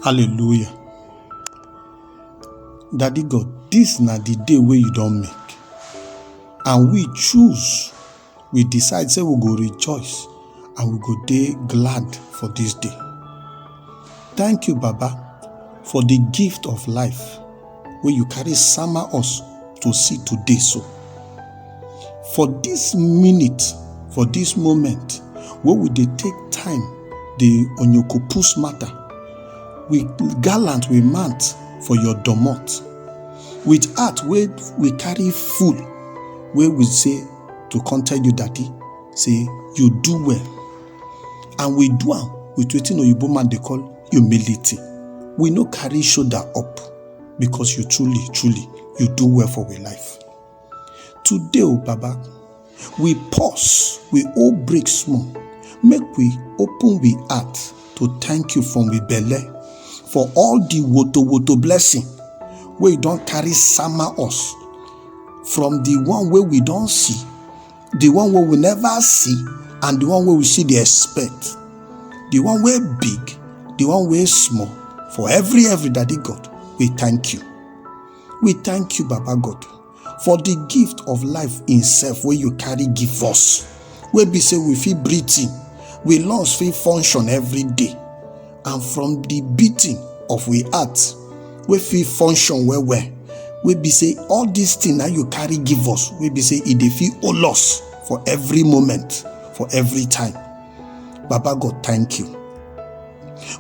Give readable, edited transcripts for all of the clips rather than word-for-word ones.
Hallelujah. Daddy God, this na the day wey you don make. And we choose, we decide say we go rejoice and we go dey glad for this day. Thank you, Baba, for the gift of life wey you carry sama us to see today so. For this minute, for this moment, wey we dey take time, the onyokopus matter, we gallant, we mount for your domot. With heart wey we carry full, where we say to come tell you, Daddy, say you do well. And we do am with wetin oyibo man dey call humility. We no carry shoulder up because you truly, you do well for we life. Today, oh Baba, we pause, we all break small. Make we open we heart to thank you from we belly for all the woto blessing where you don't carry sama us, from the one where we don't see, the one where we never see, and the one where we see the expect, the one where big, the one where small. For every Daddy God, we thank you. We thank you, Baba God, for the gift of life in self where you carry give us. Where we say we feel breathing, we lungs feel function every day. And from the beating of we heart, we feel function well. We be say all these things that you carry give us, we be say it dey feel all loss for every moment, for every time. Baba God, thank you.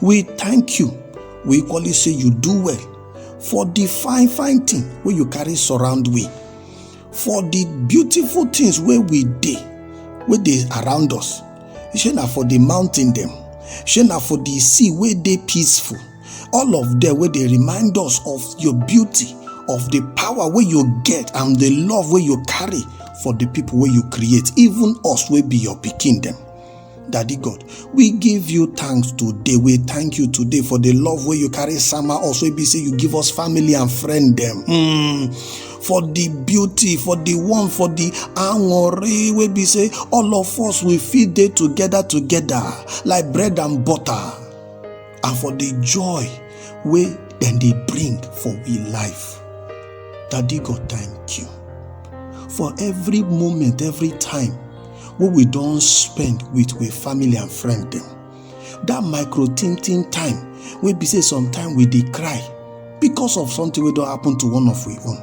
We thank you. We equally say you do well for the fine thing where you carry surround we, for the beautiful things where we dey around us. Shey na for the mountain them, shey na for the sea where they peaceful. All of them where they remind us of your beauty, of the power where you get and the love where you carry for the people where you create, even us will be your pikin them. Daddy God, we give you thanks today. We thank you today for the love where you carry sama us. We be say you give us family and friend them. For the beauty, for the warmth, for the angori, we be say all of us we feed day together like bread and butter. And for the joy where then they bring for we life. Daddy God, thank you. For every moment, every time what we don't spend with family and friend them. That micro tinting time, we be say sometimes we dey cry because of something we don't happen to one of we own.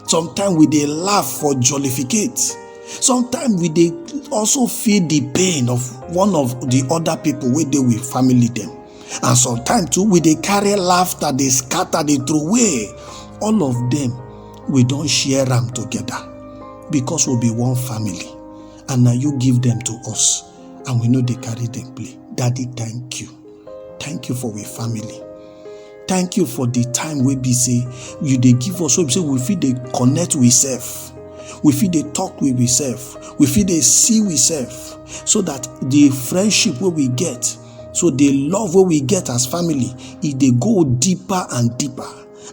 Sometimes we dey laugh for jollificate. Sometimes we dey also feel the pain of one of the other people where they with family them. And sometimes too we dey carry laughter, they scatter, they throw away. All of them we don't share them together because we be one family. And now you give them to us, and we know they carry them play. Daddy, thank you. Thank you for we family. Thank you for the time we be say you they give us. So we say we feel they connect with self, we feel they talk with ourselves, we feel they see with self, so that the friendship where we get, so the love where we get as family, if they go deeper and deeper,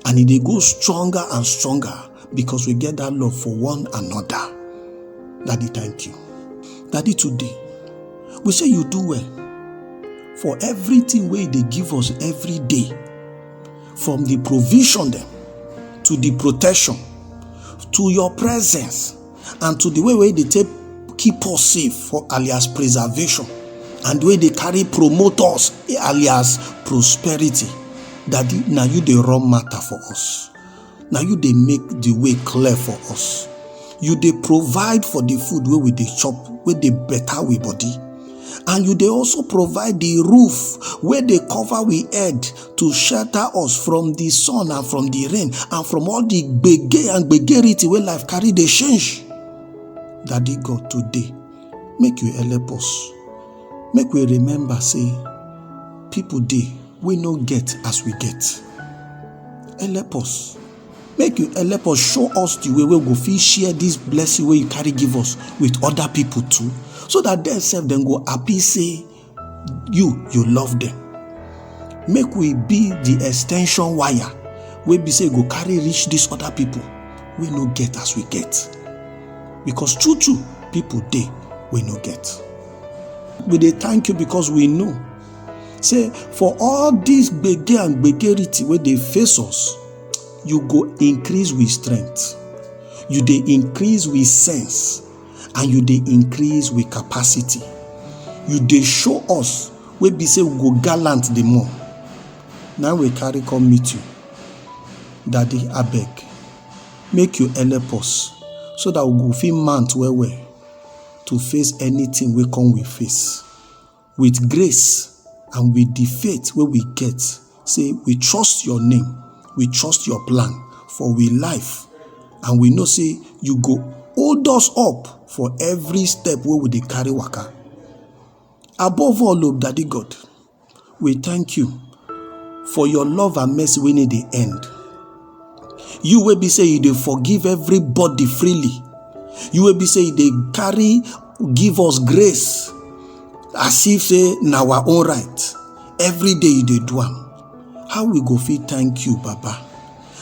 and if they go stronger and stronger, because we get that love for one another. Daddy, thank you. Daddy, today, we say you do well for everything where they give us every day, from the provision them, to the protection, to your presence, and to the way they take keep us safe for alias preservation, and the way they carry promote us alias prosperity. Daddy, now you they run matter for us. Now you they make the way clear for us. You they provide for the food where we they chop, where they better we body. And you they also provide the roof where they cover we head to shelter us from the sun and from the rain and from all the bege and begerity where life carry the change. Daddy God, today, make you help us. Make we remember, say, people day we no get as we get. Help us. Make you help us, show us the way we go fit share this blessing where you carry give us with other people too, so that they self then go happy say you love them. Make we be the extension wire where be say go carry reach these other people we no get as we get, because true people day we no get. We dey thank you because we know Say, for all this gbege and gbegerity wey dey face us, you go increase with strength. You dey increase with sense. And you dey increase with capacity. You dey show us wey be say we go gallant the more. Now we carry come meet you. Daddy, abeg, make you help us so that we go fit mount well to face anything wey come we face. With grace and with the faith wey we get, say we trust your name, we trust your plan for we life, and we know say you go hold us up for every step wey we dey carry waka. Above all, Daddy God, we thank you for your love and mercy wey no dey end. You wey be say you dey forgive everybody freely. You wey be say you dey carry give us grace as if say na our own right. Every day you dey do am. How we go fit thank you, Baba?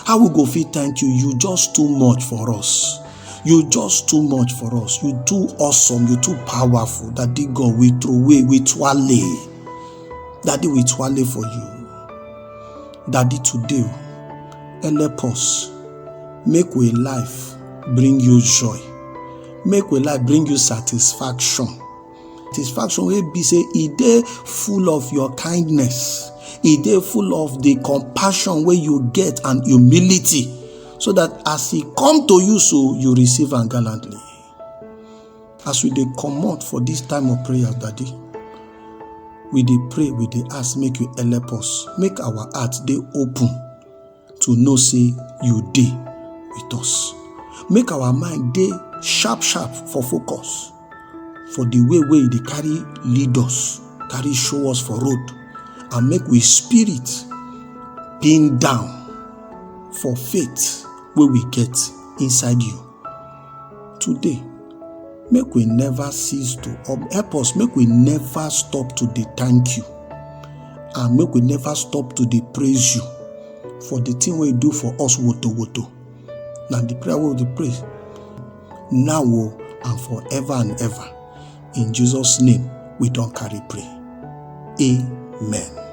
How we go fit thank you? You just too much for us. You just too much for us. You too awesome. You too powerful. Daddy God, we throw away, we twale. Daddy, we twale for you. Daddy, today, help us. Make we life bring you joy. Make we life bring you satisfaction. Satisfaction will be say, e dey full of your kindness. E dey full of the compassion where you get and humility. So that as he come to you, so you receive am gallantly. As we dey comot for this time of prayer, Daddy, we dey pray, we dey ask, make you help us. Make our hearts dey open to know say you dey with us. Make our mind dey sharp for focus. For the way you dey carry lead us, carry show us for road. And make we spirit pin down for faith where we get inside you. Today, make we never cease to help us. Make we never stop to dey thank you. And make we never stop to dey praise you for the thing we do for us, woto. Now the prayer we dey pray now and forever and ever. In Jesus' name, we don't carry pray. Amen.